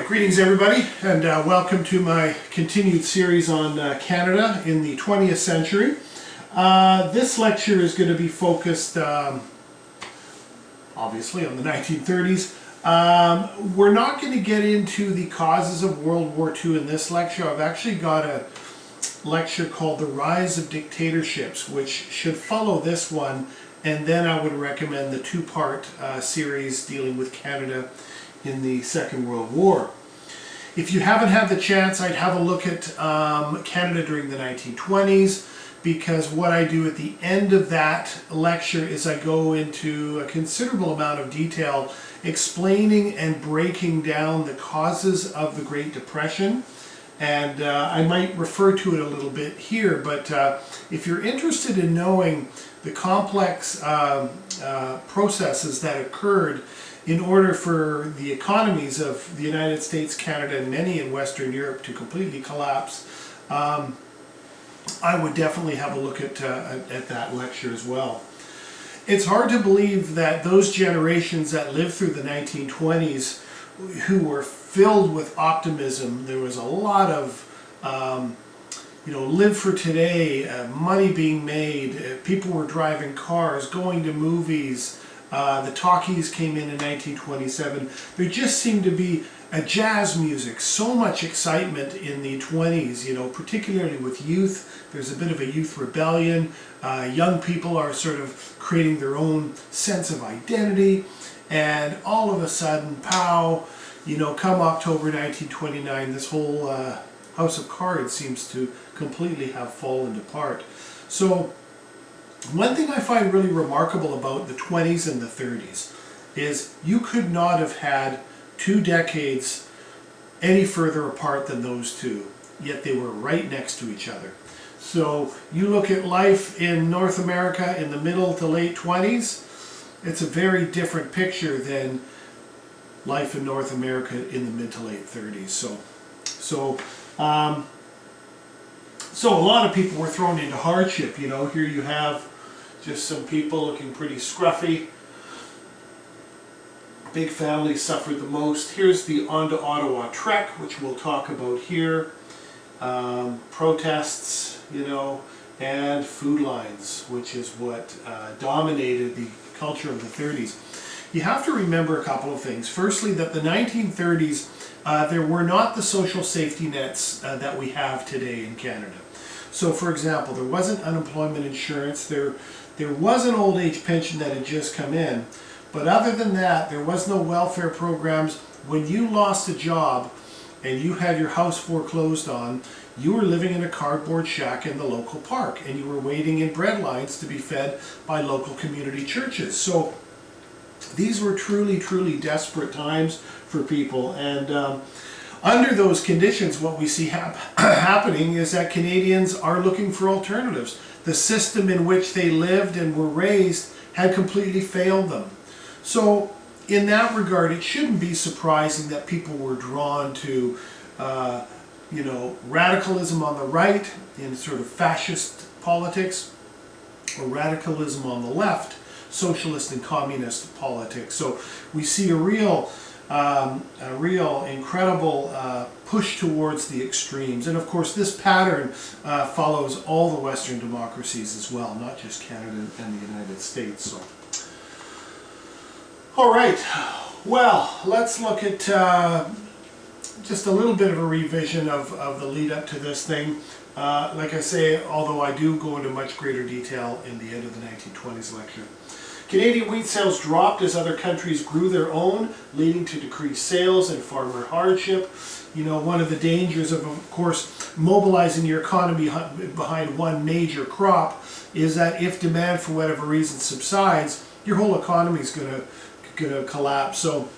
Greetings everybody, and welcome to my continued series on Canada in the 20th century. This lecture is going to be focused obviously on the 1930s. We're not going to get into the causes of World War II in this lecture. I've actually got a lecture called The Rise of Dictatorships, which should follow this one, and then I would recommend the two-part series dealing with Canada in the Second World War. If you haven't had the chance, I'd have a look at Canada during the 1920s, because what I do at the end of that lecture is I go into a considerable amount of detail explaining and breaking down the causes of the Great Depression. And I might refer to it a little bit here, but if you're interested in knowing the complex processes that occurred in order for the economies of the United States, Canada, and many in Western Europe to completely collapse, I would definitely have a look at that lecture as well. It's hard to believe that those generations that lived through the 1920s who were filled with optimism, there was a lot of live for today, money being made, people were driving cars, going to movies. The talkies came in 1927. There just seemed to be a jazz music, so much excitement in the 20s, particularly with youth. There's a bit of a youth rebellion. Young people are sort of creating their own sense of identity. And all of a sudden, pow, come October 1929, this whole house of cards seems to completely have fallen apart. So one thing I find really remarkable about the 20s and the 30s is you could not have had two decades any further apart than those two, yet they were right next to each other. So you look at life in North America in the middle to late 20s, it's a very different picture than life in North America in the mid to late 30s. So a lot of people were thrown into hardship. Here you have just some people looking pretty scruffy. Big families suffered the most. Here's the Ottawa Truck, which we'll talk about here. Protests, and food lines, which is what dominated the culture of the 30s. You have to remember a couple of things. Firstly, that the 1930s, there were not the social safety nets that we have today in Canada. So, for example, there wasn't unemployment insurance, there was an old age pension that had just come in, but other than that, there was no welfare programs. When you lost a job and you had your house foreclosed on, you were living in a cardboard shack in the local park, and you were waiting in bread lines to be fed by local community churches. So these were truly, truly desperate times for people, and under those conditions, what we see happening is that Canadians are looking for alternatives. The system in which they lived and were raised had completely failed them. So in that regard, it shouldn't be surprising that people were drawn to radicalism on the right in sort of fascist politics, or radicalism on the left, socialist and communist politics. So we see a real incredible push towards the extremes. And of course this pattern follows all the Western democracies as well, not just Canada and the United States. So, all right, well, let's look at just a little bit of a revision of the lead up to this thing. Like I say, although I do go into much greater detail in the end of the 1920s lecture. Canadian wheat sales dropped as other countries grew their own, leading to decreased sales and farmer hardship. One of the dangers of course, mobilizing your economy behind one major crop is that if demand for whatever reason subsides, your whole economy is going to collapse. So,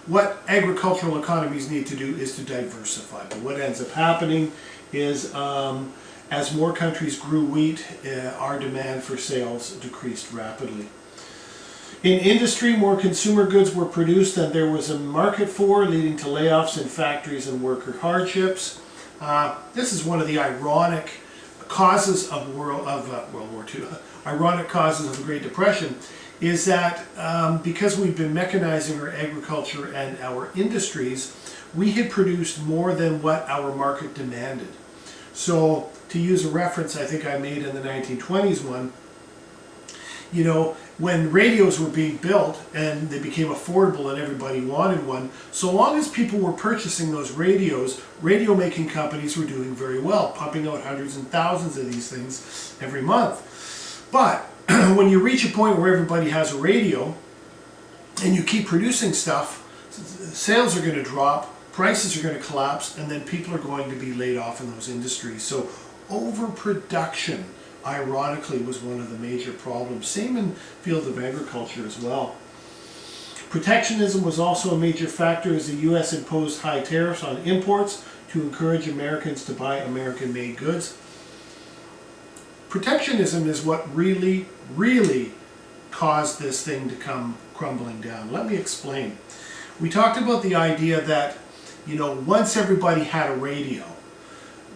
what agricultural economies need to do is to diversify. But what ends up happening is as more countries grew wheat, our demand for sales decreased rapidly. In industry, more consumer goods were produced than there was a market for, leading to layoffs in factories and worker hardships. This is one of the ironic causes of World War II, ironic causes of the Great Depression, is that because we've been mechanizing our agriculture and our industries, we had produced more than what our market demanded. So to use a reference I think I made in the 1920s one, you know, when radios were being built and they became affordable and everybody wanted one, so long as people were purchasing those radios, radio making companies were doing very well, pumping out hundreds and thousands of these things every month. But when you reach a point where everybody has a radio and you keep producing stuff, sales are going to drop, prices are going to collapse, and then people are going to be laid off in those industries. So overproduction, ironically, was one of the major problems. Same in the field of agriculture as well. Protectionism was also a major factor as the U.S. imposed high tariffs on imports to encourage Americans to buy American-made goods. Protectionism is what really caused this thing to come crumbling down. Let me explain. We talked about the idea that, you know, once everybody had a radio,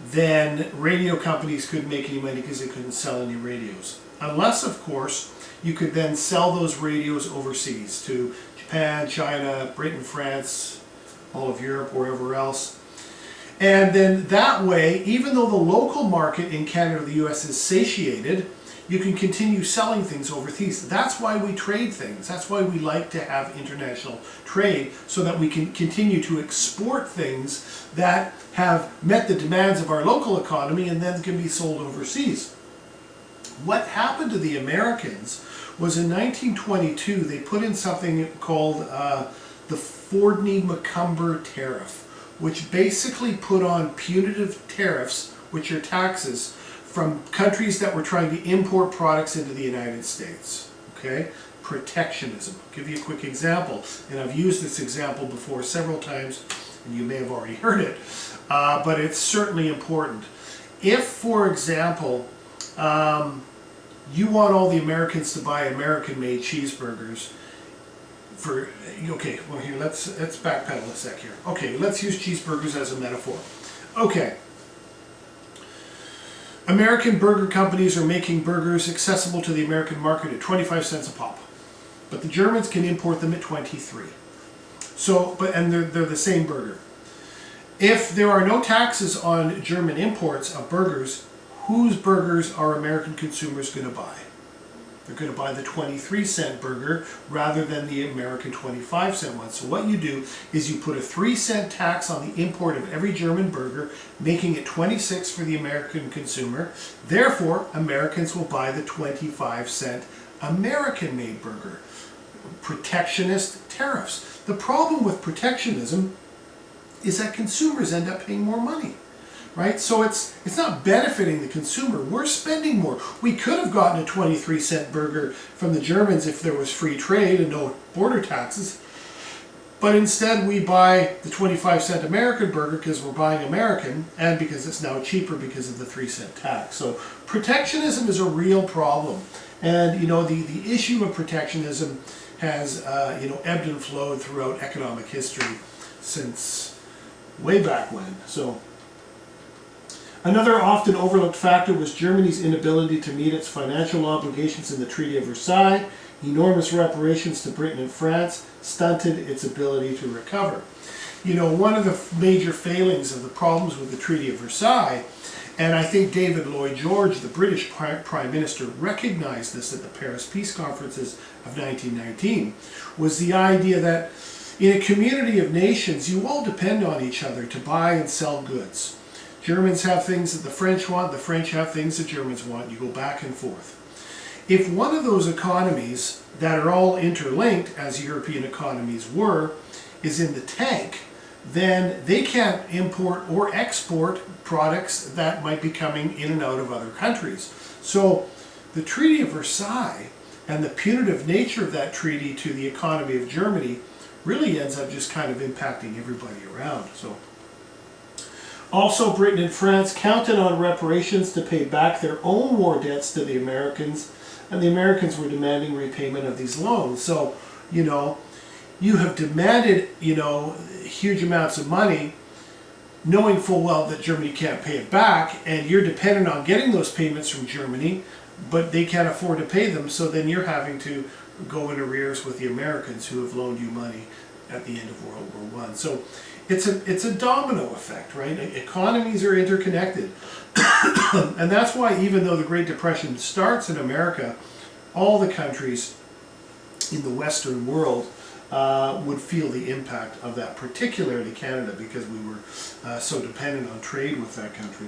then radio companies couldn't make any money because they couldn't sell any radios. Unless, of course, you could then sell those radios overseas to Japan, China, Britain, France, all of Europe, wherever else. And then that way, even though the local market in Canada or the US is satiated, you can continue selling things overseas. That's why we trade things. That's why we like to have international trade, so that we can continue to export things that have met the demands of our local economy and then can be sold overseas. What happened to the Americans was in 1922 they put in something called the Fordney-McCumber tariff, which basically put on punitive tariffs, which are taxes, from countries that were trying to import products into the United States. Okay? Protectionism. I'll give you a quick example, and I've used this example before several times, and you may have already heard it, but it's certainly important. If, for example, you want all the Americans to buy American-made cheeseburgers, okay, well here, let's backpedal a sec here. Okay, let's use cheeseburgers as a metaphor. Okay. American burger companies are making burgers accessible to the American market at 25 cents a pop. But the Germans can import them at 23. So, and they're the same burger. If there are no taxes on German imports of burgers, whose burgers are American consumers going to buy? They're going to buy the 23-cent burger rather than the American 25-cent one. So what you do is you put a 3-cent tax on the import of every German burger, making it 26 for the American consumer. Therefore, Americans will buy the 25-cent American-made burger. Protectionist tariffs. The problem with protectionism is that consumers end up paying more money. Right? So it's not benefiting the consumer. We're spending more. We could have gotten a 23-cent burger from the Germans if there was free trade and no border taxes. But instead we buy the 25-cent American burger because we're buying American, and because it's now cheaper because of the 3-cent tax. So protectionism is a real problem. And you know, the issue of protectionism has you know, ebbed and flowed throughout economic history since way back when. So another often overlooked factor was Germany's inability to meet its financial obligations in the Treaty of Versailles. Enormous reparations to Britain and France stunted its ability to recover. You know, one of the major failings of the problems with the Treaty of Versailles, and I think David Lloyd George, the British Prime Minister, recognized this at the Paris Peace Conferences of 1919, was the idea that in a community of nations, you all depend on each other to buy and sell goods. Germans have things that the French want, the French have things the Germans want. You go back and forth. If one of those economies that are all interlinked, as European economies were, is in the tank, then they can't import or export products that might be coming in and out of other countries. So the Treaty of Versailles and the punitive nature of that treaty to the economy of Germany really ends up just kind of impacting everybody around. So also, Britain and France counted on reparations to pay back their own war debts to the Americans, and the Americans were demanding repayment of these loans. So, you know, you have demanded, you know, huge amounts of money, knowing full well that Germany can't pay it back, and you're dependent on getting those payments from Germany, but they can't afford to pay them, so then you're having to go in arrears with the Americans who have loaned you money at the end of World War I. So it's a domino effect, right? Economies are interconnected. And that's why even though the Great Depression starts in America, all the countries in the Western world would feel the impact of that, particularly Canada, because we were so dependent on trade with that country.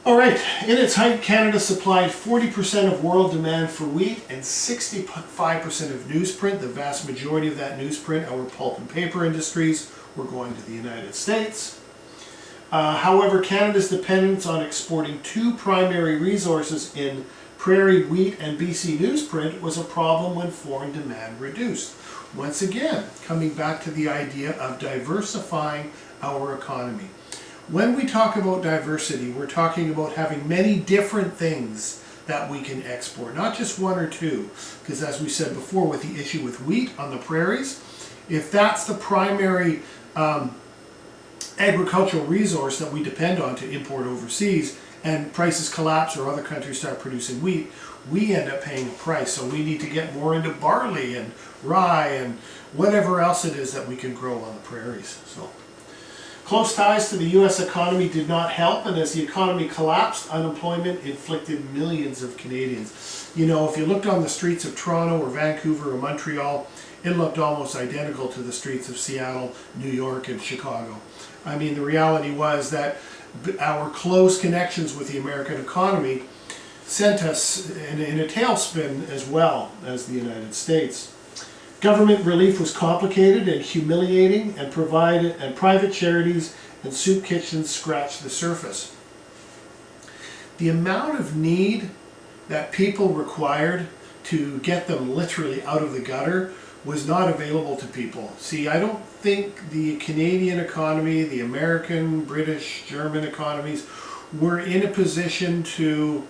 All right, in its height, Canada supplied 40% of world demand for wheat and 65% of newsprint. The vast majority of that newsprint, our pulp and paper industries, were going to the United States. However, Canada's dependence on exporting two primary resources in prairie wheat and BC newsprint was a problem when foreign demand reduced. Once again, coming back to the idea of diversifying our economy. When we talk about diversity, we're talking about having many different things that we can export, not just one or two. Because as we said before with the issue with wheat on the prairies, if that's the primary agricultural resource that we depend on to import overseas, and prices collapse or other countries start producing wheat, we end up paying a price. So we need to get more into barley and rye and whatever else it is that we can grow on the prairies. So close ties to the U.S. economy did not help, and as the economy collapsed, unemployment inflicted millions of Canadians. You know, if you looked on the streets of Toronto or Vancouver or Montreal, it looked almost identical to the streets of Seattle, New York, and Chicago. I mean, the reality was that our close connections with the American economy sent us in a tailspin as well as the United States. Government relief was complicated and humiliating, and private charities and soup kitchens scratched the surface. The amount of need that people required to get them literally out of the gutter was not available to people. See, I don't think the Canadian economy, the American, British, German economies were in a position to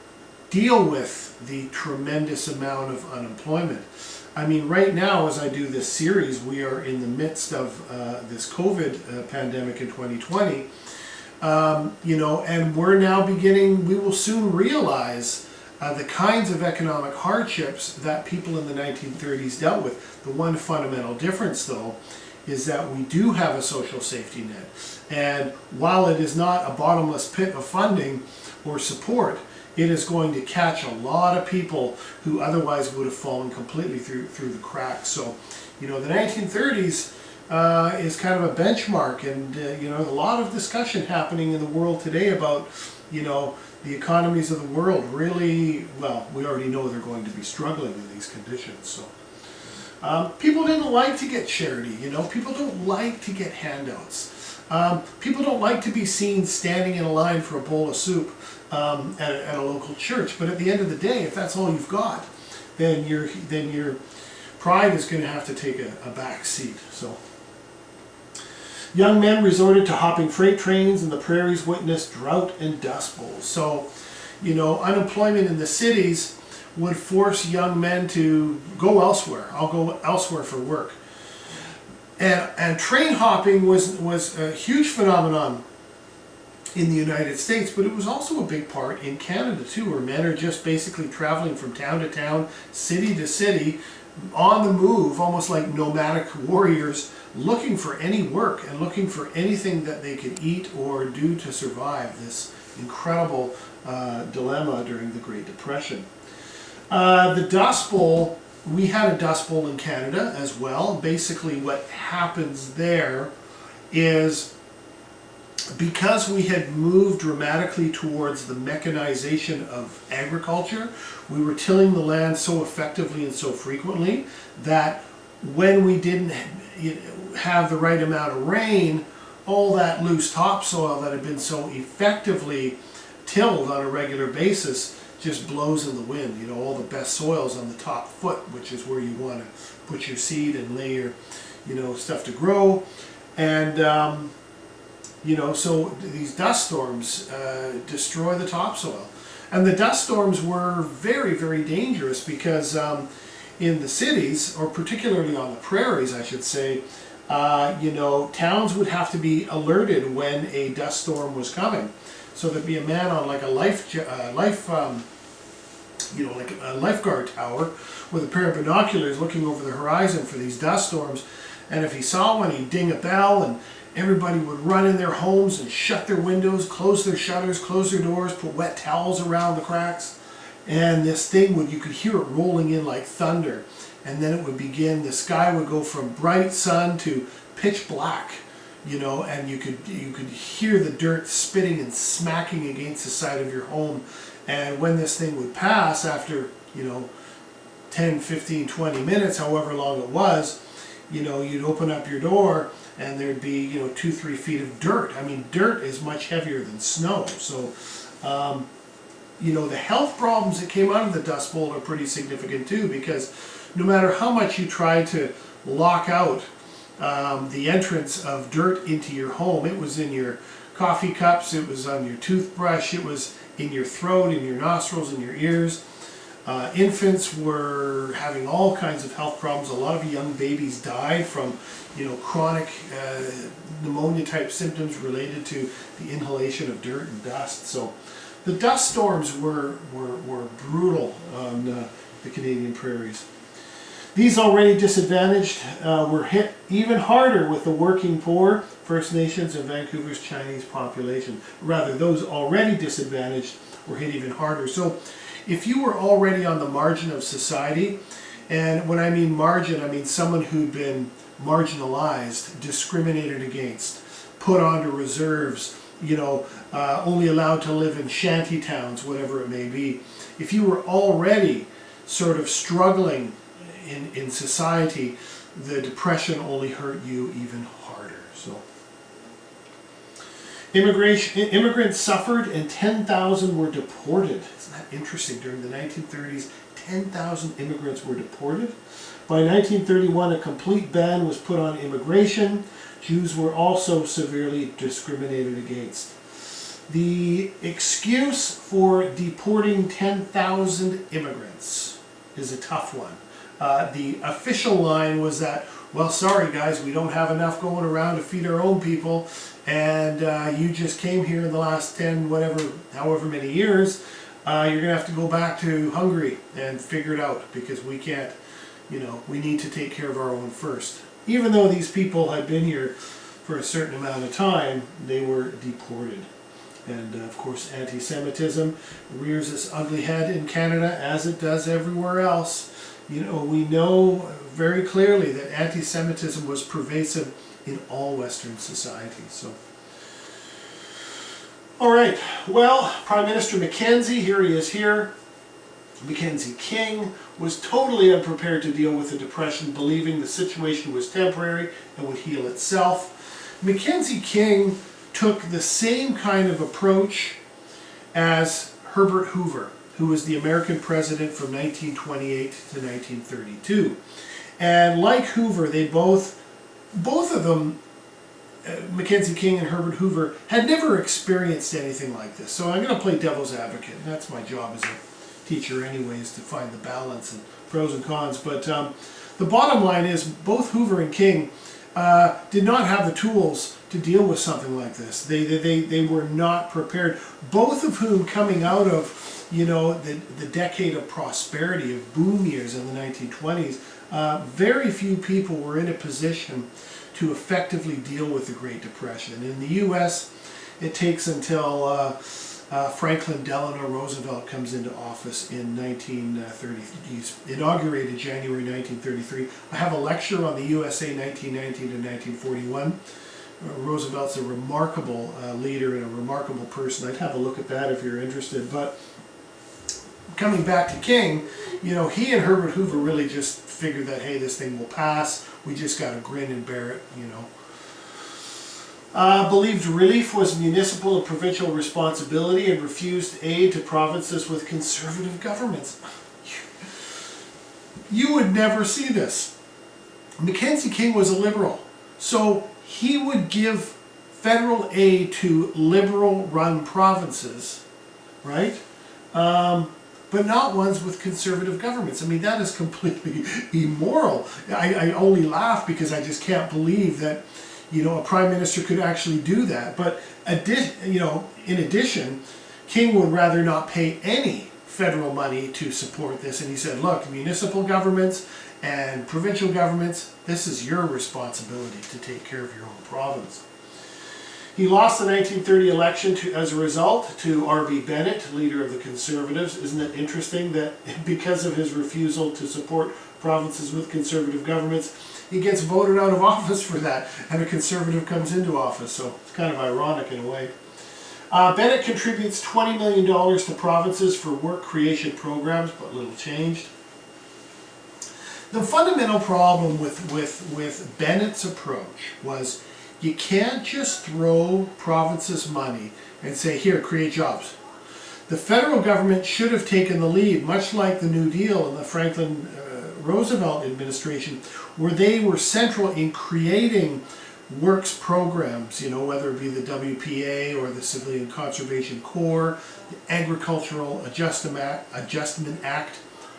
deal with the tremendous amount of unemployment. I mean, right now, as I do this series, we are in the midst of this COVID pandemic in 2020, you know, and we're now beginning, we will soon realize the kinds of economic hardships that people in the 1930s dealt with. The one fundamental difference, though, is that we do have a social safety net. And while it is not a bottomless pit of funding or support, it is going to catch a lot of people who otherwise would have fallen completely through the cracks. So, you know, the 1930s is kind of a benchmark, and you know, a lot of discussion happening in the world today about, you know, the economies of the world really, well, we already know they're going to be struggling in these conditions. So people didn't like to get charity, you know, people don't like to get handouts. People don't like to be seen standing in a line for a bowl of soup at a local church. But at the end of the day, if that's all you've got, then your pride is going to have to take a back seat. So young men resorted to hopping freight trains, and the prairies witnessed drought and dust bowls. So, you know, unemployment in the cities would force young men to go elsewhere. I'll go elsewhere for work. And train hopping was a huge phenomenon in the United States, but it was also a big part in Canada too, where men are just basically traveling from town to town, city to city, on the move, almost like nomadic warriors, looking for any work and looking for anything that they could eat or do to survive this incredible dilemma during the Great Depression. The Dust Bowl, we had a Dust Bowl in Canada as well. Basically what happens there is, because we had moved dramatically towards the mechanization of agriculture, we were tilling the land so effectively and so frequently that when we didn't have the right amount of rain, all that loose topsoil that had been so effectively tilled on a regular basis just blows in the wind. You know, all the best soils on the top foot, which is where you want to put your seed and lay your, you know, stuff to grow. And you know, so these dust storms destroy the topsoil. And the dust storms were very, very dangerous because in the cities, or particularly on the prairies, I should say, you know, towns would have to be alerted when a dust storm was coming. So there'd be a man on like a life was, you know, like a lifeguard tower with a pair of binoculars looking over the horizon for these dust storms. And if he saw one, he'd ding a bell, and everybody would run in their homes and shut their windows, close their shutters, close their doors, put wet towels around the cracks. And this thing would, you could hear it rolling in like thunder. And then it would begin, the sky would go from bright sun to pitch black, you know, and you could hear the dirt spitting and smacking against the side of your home. And when this thing would pass after, you know, 10, 15, 20 minutes, however long it was, you know, you'd open up your door and there'd be, you know, 2-3 feet of dirt. I mean, dirt is much heavier than snow. So, you know, the health problems that came out of the Dust Bowl are pretty significant too, because no matter how much you try to lock out the entrance of dirt into your home, it was in your coffee cups, it was on your toothbrush, it was in your throat, in your nostrils, in your ears. Infants were having all kinds of health problems. A lot of young babies died from, you know, chronic pneumonia type symptoms related to the inhalation of dirt and dust. So the dust storms were brutal on the Canadian prairies. These already disadvantaged were hit even harder with the working poor, First Nations, and Vancouver's Chinese population. Rather, those already disadvantaged were hit even harder. So if you were already on the margin of society, and when I mean margin, I mean someone who'd been marginalized, discriminated against, put onto reserves, you know, only allowed to live in shanty towns, whatever it may be. If you were already sort of struggling in society, the Depression only hurt you even harder. So, immigrants suffered and 10,000 were deported. Isn't that interesting? During the 1930s, 10,000 immigrants were deported. By 1931, a complete ban was put on immigration. Jews were also severely discriminated against. The excuse for deporting 10,000 immigrants is a tough one. The official line was that, well, sorry guys, we don't have enough going around to feed our own people, and you just came here in the last 10, however many years, you're going to have to go back to Hungary and figure it out, because we can't, you know, we need to take care of our own first. Even though these people had been here for a certain amount of time, they were deported. And of course, anti-Semitism rears its ugly head in Canada, as it does everywhere else. You know, we know very clearly that anti-Semitism was pervasive in all Western societies. So, all right. Well, Prime Minister Mackenzie, here he is here. Mackenzie King was totally unprepared to deal with the Depression, believing the situation was temporary and would heal itself. Mackenzie King took the same kind of approach as Herbert Hoover, who was the American president from 1928 to 1932. And like Hoover, they both of them, Mackenzie King and Herbert Hoover, had never experienced anything like this. So I'm going to play devil's advocate. And that's my job as a teacher anyways, to find the balance and pros and cons. But the bottom line is both Hoover and King did not have the tools to deal with something like this. They were not prepared. Both of whom coming out of, you know, the decade of prosperity, of boom years in the 1920s, very few people were in a position to effectively deal with the Great Depression. In the U.S., it takes until Franklin Delano Roosevelt comes into office in 1930. He's inaugurated January 1933. I have a lecture on the USA 1919 to 1941. Roosevelt's a remarkable leader and a remarkable person. I'd have a look at that if you're interested. But coming back to King, you know, he and Herbert Hoover really just figured that, hey, this thing will pass. We just got to grin and bear it, you know. Believed relief was municipal and provincial responsibility and refused aid to provinces with conservative governments. You would never see this. Mackenzie King was a liberal, so he would give federal aid to liberal-run provinces, right? But not ones with conservative governments. I mean, that is completely immoral. I only laugh because I just can't believe that, you know, a prime minister could actually do that. But you know, in addition, King would rather not pay any federal money to support this, and he said, look, municipal governments and provincial governments, this is your responsibility to take care of your own province. He lost the 1930 election as a result to R.B. Bennett, leader of the Conservatives. Isn't it interesting that because of his refusal to support provinces with Conservative governments, he gets voted out of office for that, and a Conservative comes into office, so it's kind of ironic in a way. Bennett contributes $20 million to provinces for work creation programs, but little changed. The fundamental problem with Bennett's approach was you can't just throw provinces money and say, here, create jobs. The federal government should have taken the lead, much like the New Deal and the Franklin Roosevelt administration, where they were central in creating works programs, whether it be the WPA or the Civilian Conservation Corps, the Agricultural Adjustment Act.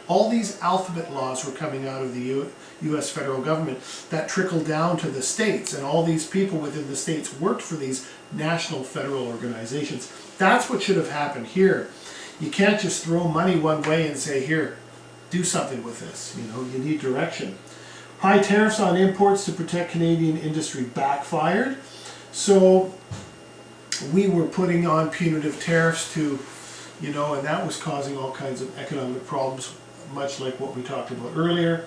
All these alphabet laws were coming out of the U.S. federal government that trickled down to the states, and all these people within the states worked for these national federal organizations. That's what should have happened here. You can't just throw money one way and say, here, do something with this. You need direction. High tariffs on imports to protect Canadian industry backfired. So we were putting on punitive tariffs to, and that was causing all kinds of economic problems, much like what we talked about earlier.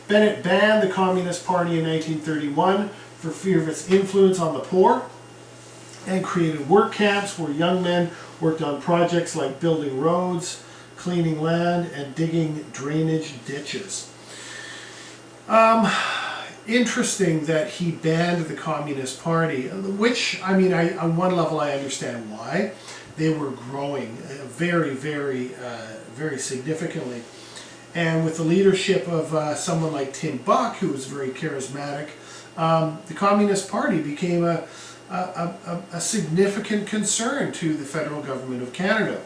Bennett banned the Communist Party in 1931 for fear of its influence on the poor, and created work camps where young men worked on projects like building roads, cleaning land, and digging drainage ditches. Interesting that he banned the Communist Party, which, on one level I understand why. They were growing very, very, very significantly. And with the leadership of someone like Tim Buck, who was very charismatic, the Communist Party became a significant concern to the federal government of Canada.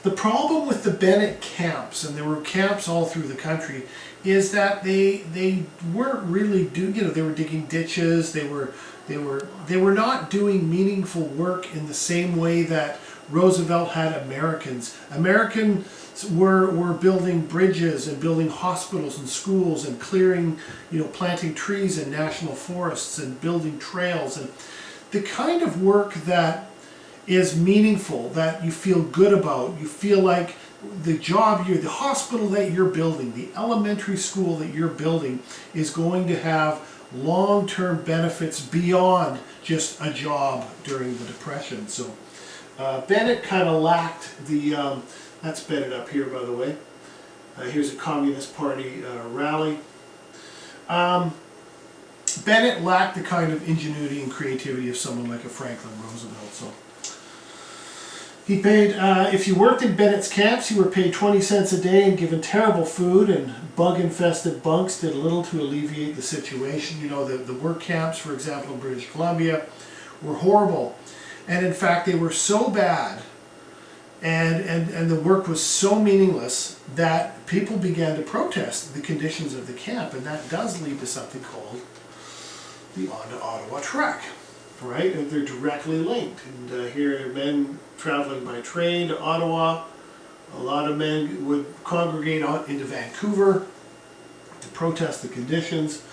The problem with the Bennett camps, and there were camps all through the country, is that they weren't really they were digging ditches. They were not doing meaningful work in the same way that Roosevelt had Americans. Americans were building bridges and building hospitals and schools and clearing, planting trees in national forests and building trails, and the kind of work that is meaningful, that you feel good about. You feel like the the hospital that you're building, the elementary school that you're building is going to have long-term benefits beyond just a job during the Depression. So Bennett kind of lacked the, that's Bennett up here, by the way. Here's a Communist Party rally. Bennett lacked the kind of ingenuity and creativity of someone like a Franklin Roosevelt. So he paid, if you worked in Bennett's camps, you were paid 20 cents a day and given terrible food, and bug-infested bunks did little to alleviate the situation. The work camps, for example, in British Columbia, were horrible. And in fact, they were so bad, and the work was so meaningless that people began to protest the conditions of the camp, and that does lead to something called the Ottawa Truck. Right, and they're directly linked. And here are men traveling by train to Ottawa. A lot of men would congregate out into Vancouver to protest the conditions.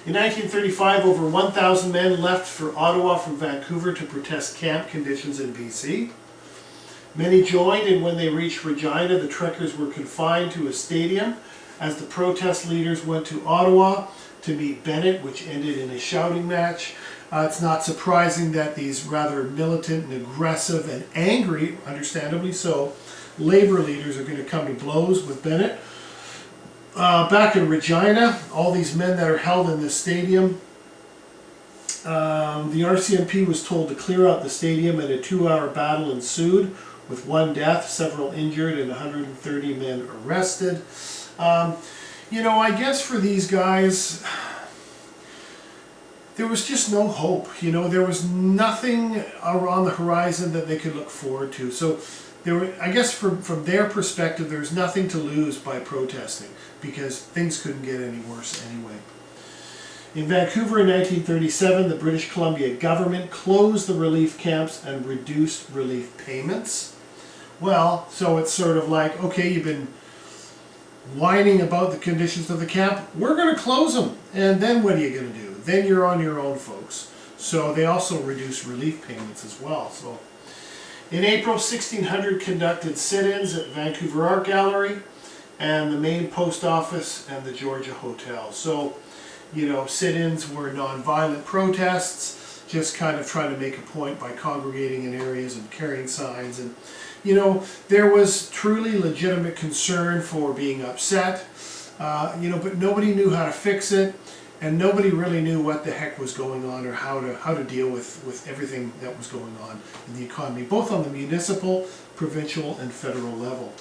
In 1935, over 1,000 men left for Ottawa from Vancouver to protest camp conditions in BC. Many joined, and when they reached Regina, the trekkers were confined to a stadium as the protest leaders went to Ottawa to meet Bennett, which ended in a shouting match. It's not surprising that these rather militant and aggressive and angry, understandably so, labor leaders are going to come to blows with Bennett. Back in Regina, all these men that are held in this stadium, the RCMP was told to clear out the stadium, and a 2-hour battle ensued with 1 death, several injured, and 130 men arrested. I guess for these guys, there was just no hope. There was nothing on the horizon that they could look forward to. So I guess from their perspective, there was nothing to lose by protesting, because things couldn't get any worse anyway. In Vancouver in 1937, the British Columbia government closed the relief camps and reduced relief payments. Well, so it's sort of like, okay, you've been whining about the conditions of the camp, we're going to close them. And then what are you going to do? Then you're on your own, folks. So they also reduced relief payments as well. So in April, 1600 conducted sit-ins at Vancouver Art Gallery and the Maine Post Office and the Georgia Hotel. So, you know, sit-ins were non-violent protests, just kind of trying to make a point by congregating in areas and carrying signs. And, you know, there was truly legitimate concern for being upset, you know, but nobody knew how to fix it, and nobody really knew what the heck was going on or how to deal with everything that was going on in the economy, both on the municipal, provincial, and federal level.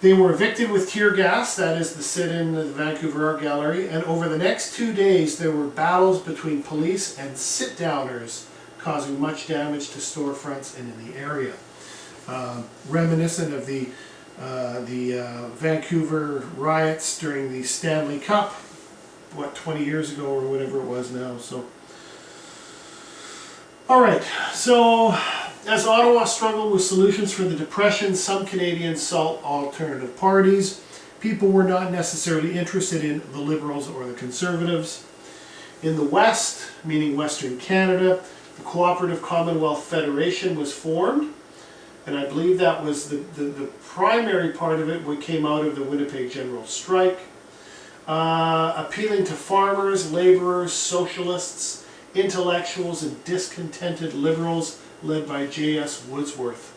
They were evicted with tear gas, that is the sit-in at the Vancouver Art Gallery, and over the next 2 days there were battles between police and sit-downers, causing much damage to storefronts and in the area. Reminiscent of the Vancouver riots during the Stanley Cup, what, 20 years ago or whatever it was now. So, all right, so as Ottawa struggled with solutions for the Depression, some Canadians sought alternative parties. People were not necessarily interested in the Liberals or the Conservatives. In the West, meaning Western Canada, the Cooperative Commonwealth Federation was formed, and I believe that was the primary part of it what came out of the Winnipeg General Strike, appealing to farmers, laborers, socialists, intellectuals, and discontented Liberals, led by J.S. Woodsworth.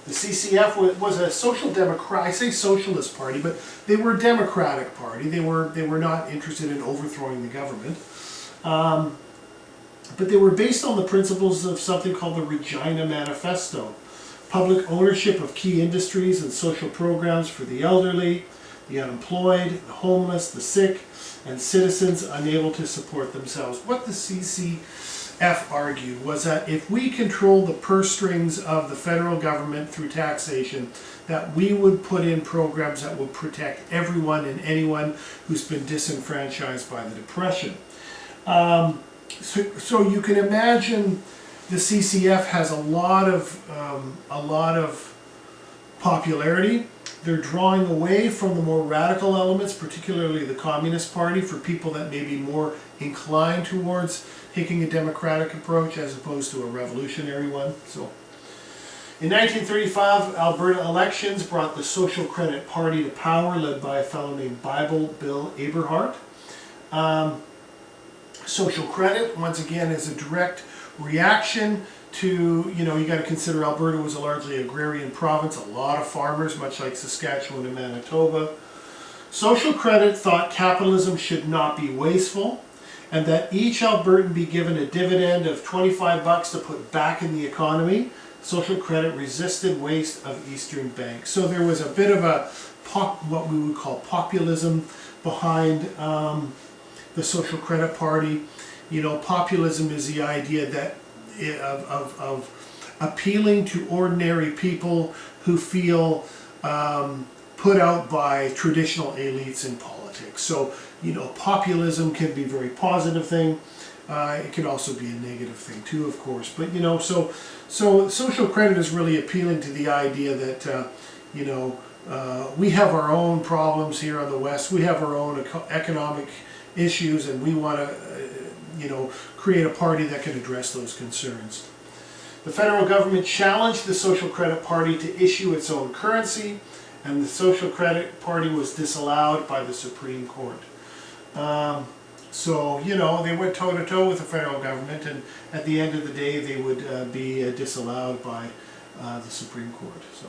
The CCF was a social democrat, I say socialist party, but they were a democratic party. They were not interested in overthrowing the government. But they were based on the principles of something called the Regina Manifesto. Public ownership of key industries and social programs for the elderly, the unemployed, the homeless, the sick, and citizens unable to support themselves. What the CCF argued was that if we control the purse strings of the federal government through taxation, that we would put in programs that would protect everyone and anyone who's been disenfranchised by the Depression. So you can imagine the CCF has a lot of popularity. They're drawing away from the more radical elements, particularly the Communist Party, for people that may be more inclined towards taking a democratic approach as opposed to a revolutionary one. So, in 1935, Alberta elections brought the Social Credit Party to power, led by a fellow named Bill Aberhart. Social credit, once again, is a direct reaction to, you know, you got to consider Alberta was a largely agrarian province, a lot of farmers, much like Saskatchewan and Manitoba. Social credit thought capitalism should not be wasteful, and that each Albertan be given a dividend of $25 to put back in the economy. Social credit resisted waste of Eastern banks. So there was a bit of a what we would call populism behind the Social Credit Party. You know, populism is the idea that of appealing to ordinary people who feel put out by traditional elites in politics. So, you know, populism can be a very positive thing. It can also be a negative thing too, of course. But, you know, so social credit is really appealing to the idea that, you know, we have our own problems here on the West. We have our own economic issues, and we want to, you know, create a party that can address those concerns. The federal government challenged the Social Credit Party to issue its own currency, and the Social Credit Party was disallowed by the Supreme Court. So, you know, they went toe-to-toe with the federal government, and at the end of the day they would be disallowed by the Supreme Court. So,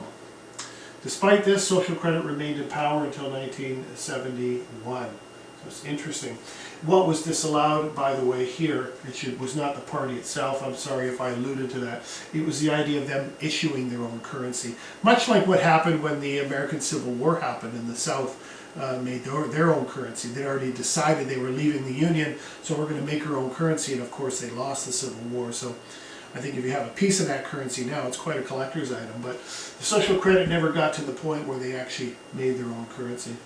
despite this, Social Credit remained in power until 1971. So it's interesting. What was disallowed, by the way, here, was not the party itself. I'm sorry if I alluded to that. It was the idea of them issuing their own currency. Much like what happened when the American Civil War happened and the South made their own currency. They'd already decided they were leaving the Union, so we're going to make our own currency, and of course they lost the Civil War. So I think if you have a piece of that currency now, it's quite a collector's item. But the Social Credit never got to the point where they actually made their own currency.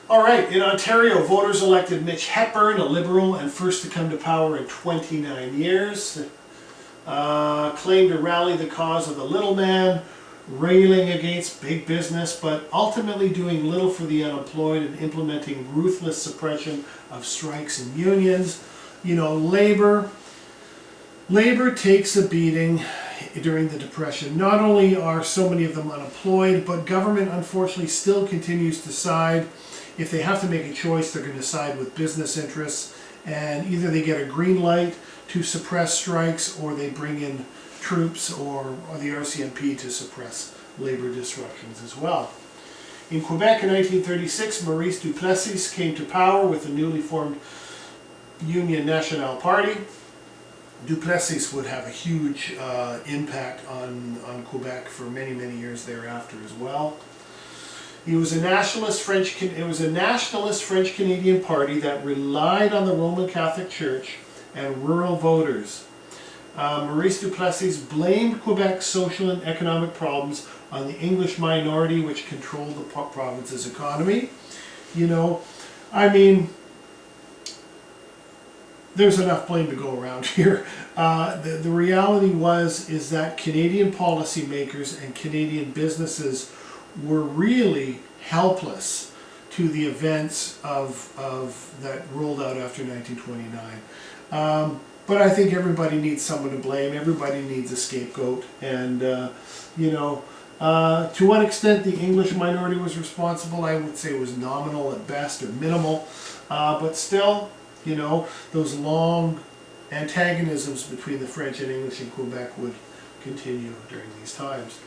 All right, in Ontario, voters elected Mitch Hepburn, a Liberal, and first to come to power in 29 years. claimed to rally the cause of the little man, railing against big business, but ultimately doing little for the unemployed and implementing ruthless suppression of strikes and unions. You know, labor takes a beating during the Depression. Not only are so many of them unemployed, but government unfortunately still continues to side. If they have to make a choice, they're going to side with business interests, and either they get a green light to suppress strikes, or they bring in troops or the RCMP to suppress labor disruptions as well. In Quebec in 1936, Maurice Duplessis came to power with the newly formed Union Nationale Party. Duplessis would have a huge impact on Quebec for many, many years thereafter as well. It was a nationalist French-Canadian party that relied on the Roman Catholic Church and rural voters. Maurice Duplessis blamed Quebec's social and economic problems on the English minority, which controlled the province's economy. You know, I mean, there's enough blame to go around here. The reality is that Canadian policymakers and Canadian businesses were really helpless to the events that rolled out after 1929. But I think everybody needs someone to blame. Everybody needs a scapegoat. And, you know, to what extent the English minority was responsible, I would say was nominal at best, or minimal. But still, you know, those long antagonisms between the French and English in Quebec would continue during these times.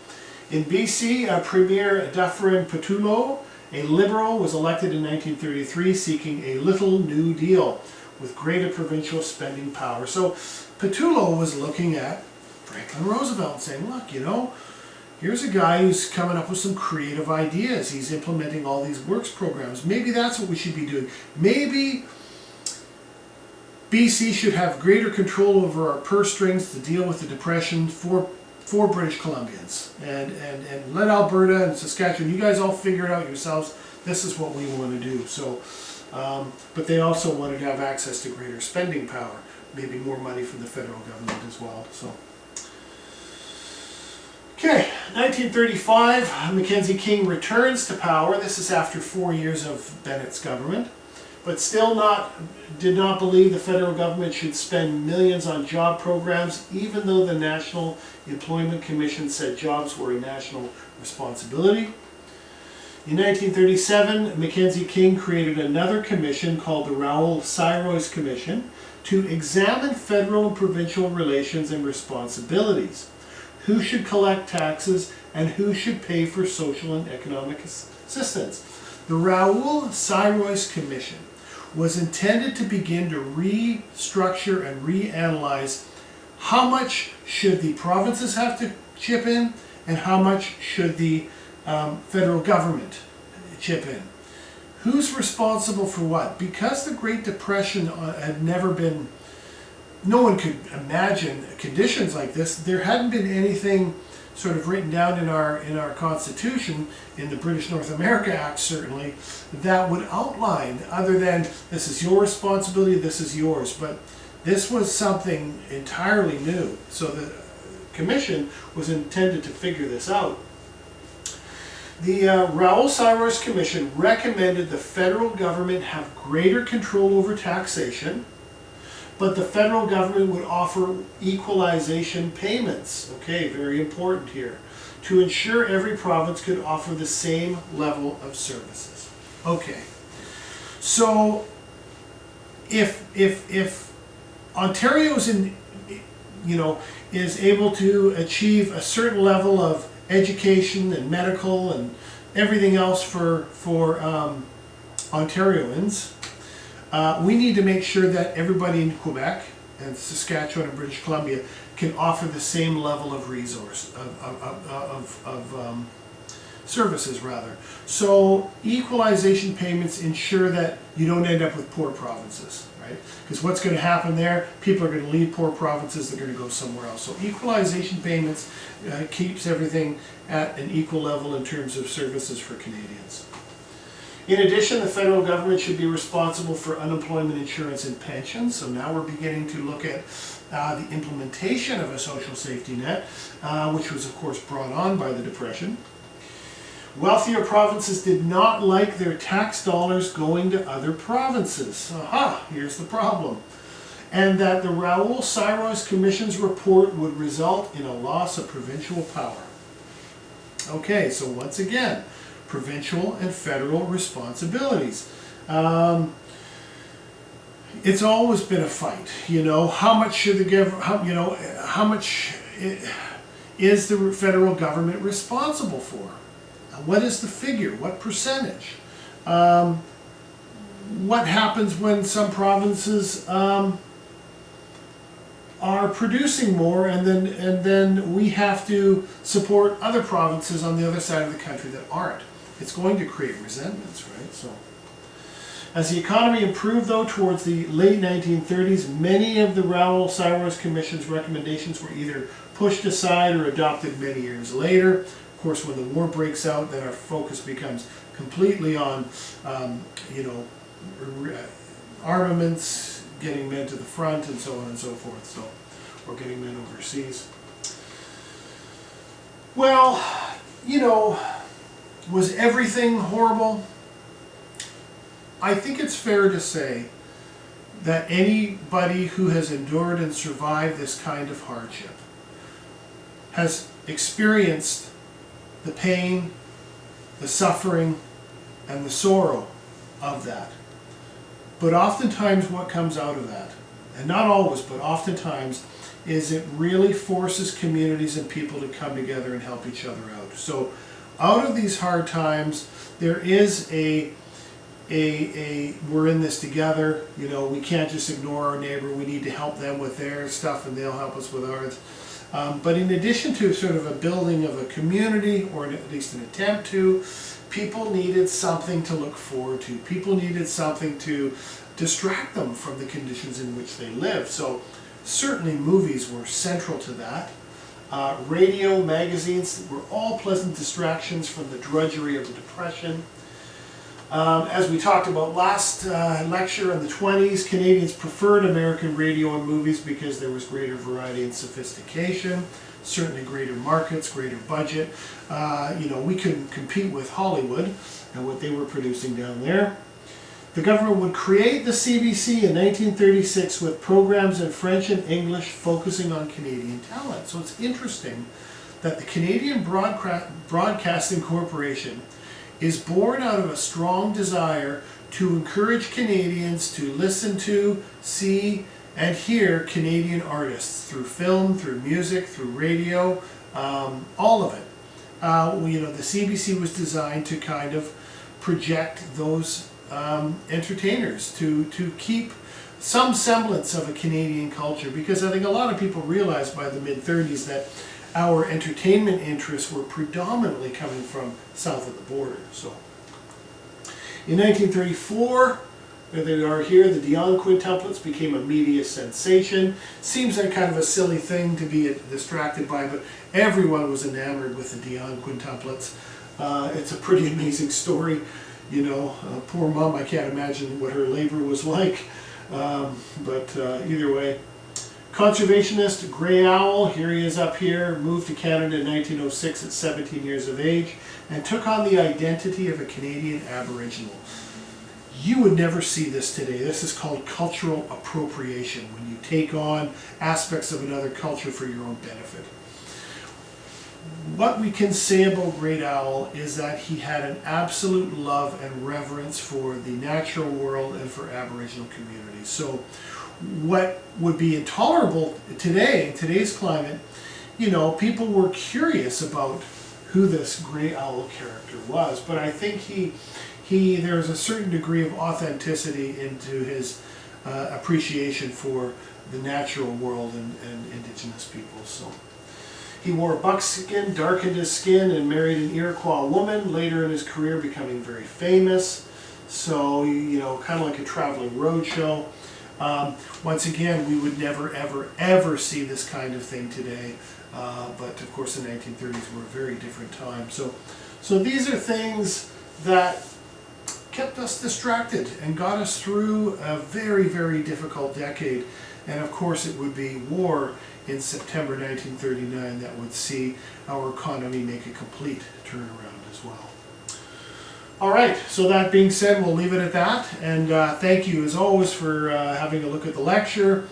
In BC, Premier Dufferin Patulo, a Liberal, was elected in 1933 seeking a little New Deal with greater provincial spending power. So Patulo was looking at Franklin Roosevelt and saying, look, you know, here's a guy who's coming up with some creative ideas. He's implementing all these works programs. Maybe that's what we should be doing. Maybe BC should have greater control over our purse strings to deal with the Depression for British Columbians. And let Alberta and Saskatchewan, you guys all figure it out yourselves. This is what we want to do. So, but they also wanted to have access to greater spending power, maybe more money from the federal government as well. So, okay, 1935, Mackenzie King returns to power. This is after 4 years of Bennett's government, but still did not believe the federal government should spend millions on job programs, even though the National Employment Commission said jobs were a national responsibility. In 1937, Mackenzie King created another commission called the Raoul Sirois Commission to examine federal and provincial relations and responsibilities. Who should collect taxes and who should pay for social and economic assistance? The Raoul Sirois Commission was intended to begin to restructure and reanalyze how much should the provinces have to chip in and how much should the federal government chip in. Who's responsible for what? Because the Great Depression had never been, no one could imagine conditions like this. There hadn't been anything sort of written down in our Constitution, in the British North America Act certainly, that would outline, other than this is your responsibility, this is yours. But this was something entirely new. So the commission was intended to figure this out. The Raoul Sirois Commission recommended the federal government have greater control over taxation, but the federal government would offer equalization payments, okay, very important here, to ensure every province could offer the same level of services. Okay, so if Ontario's is able to achieve a certain level of education and medical and everything else for Ontarians, we need to make sure that everybody in Quebec and Saskatchewan and British Columbia can offer the same level of resource, services rather. So equalization payments ensure that you don't end up with poor provinces, right? Because what's going to happen there, people are going to leave poor provinces, they're going to go somewhere else. So equalization payments keeps everything at an equal level in terms of services for Canadians. In addition, the federal government should be responsible for unemployment insurance and pensions. So now we're beginning to look at the implementation of a social safety net, which was of course brought on by the Depression. Wealthier provinces did not like their tax dollars going to other provinces. Aha, here's the problem. And that the Raoul Syros Commission's report would result in a loss of provincial power. Okay, so once again, provincial and federal responsibilities. It's always been a fight, you know. How much should the how much is the federal government responsible for? What is the figure? What percentage? What happens when some provinces are producing more, and then we have to support other provinces on the other side of the country that aren't? It's going to create resentments, right? So, as the economy improved, though, towards the late 1930s, many of the Raoul Syros Commission's recommendations were either pushed aside or adopted many years later. Of course, when the war breaks out, then our focus becomes completely on, armaments, getting men to the front, and so on and so forth. So, or getting men overseas. Well, you know, was everything horrible? I think it's fair to say that anybody who has endured and survived this kind of hardship has experienced the pain, the suffering, and the sorrow of that. But oftentimes what comes out of that, and not always, but oftentimes, is it really forces communities and people to come together and help each other out. So out of these hard times, there is a we're in this together, you know, we can't just ignore our neighbor, we need to help them with their stuff and they'll help us with ours. But in addition to sort of a building of a community, or at least an attempt to, people needed something to look forward to. People needed something to distract them from the conditions in which they lived. So certainly movies were central to that. Radio, magazines were all pleasant distractions from the drudgery of the Depression. As we talked about last lecture, in the 20s, Canadians preferred American radio and movies because there was greater variety and sophistication, certainly greater markets, greater budget. We couldn't compete with Hollywood and what they were producing down there. The government would create the CBC in 1936 with programs in French and English focusing on Canadian talent. So it's interesting that the Canadian Broadcasting Corporation is born out of a strong desire to encourage Canadians to listen to, see, and hear Canadian artists through film, through music, through radio, all of it. The CBC was designed to kind of project those entertainers, to keep some semblance of a Canadian culture, because I think a lot of people realized by the mid-30s that our entertainment interests were predominantly coming from south of the border. So, in 1934, there they are here, the Dion quintuplets became a media sensation. Seems like kind of a silly thing to be distracted by, but everyone was enamored with the Dion quintuplets. It's a pretty amazing story. You know, poor mom, I can't imagine what her labor was like. But either way. Conservationist Grey Owl, here he is up here, moved to Canada in 1906 at 17 years of age and took on the identity of a Canadian Aboriginal. You would never see this today. This is called cultural appropriation, when you take on aspects of another culture for your own benefit. What we can say about Great Owl is that he had an absolute love and reverence for the natural world and for Aboriginal communities. So what would be intolerable today, in today's climate, people were curious about who this Grey Owl character was. But I think there's a certain degree of authenticity into his appreciation for the natural world and Indigenous peoples. So he wore buckskin, darkened his skin, and married an Iroquois woman, later in his career becoming very famous. So, kind of like a traveling roadshow. Once again, we would never, ever, ever see this kind of thing today. But of course, the 1930s were a very different time. So these are things that kept us distracted and got us through a very, very difficult decade. And of course it would be war in September 1939 that would see our economy make a complete turnaround as well. All right, so that being said, we'll leave it at that. And thank you as always for having a look at the lecture.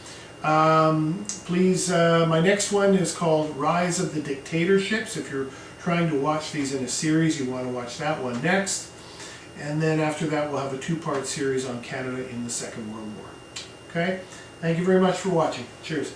Please, my next one is called Rise of the Dictatorships. If you're trying to watch these in a series, you want to watch that one next. And then after that, we'll have a two-part series on Canada in the Second World War. Okay? Thank you very much for watching. Cheers.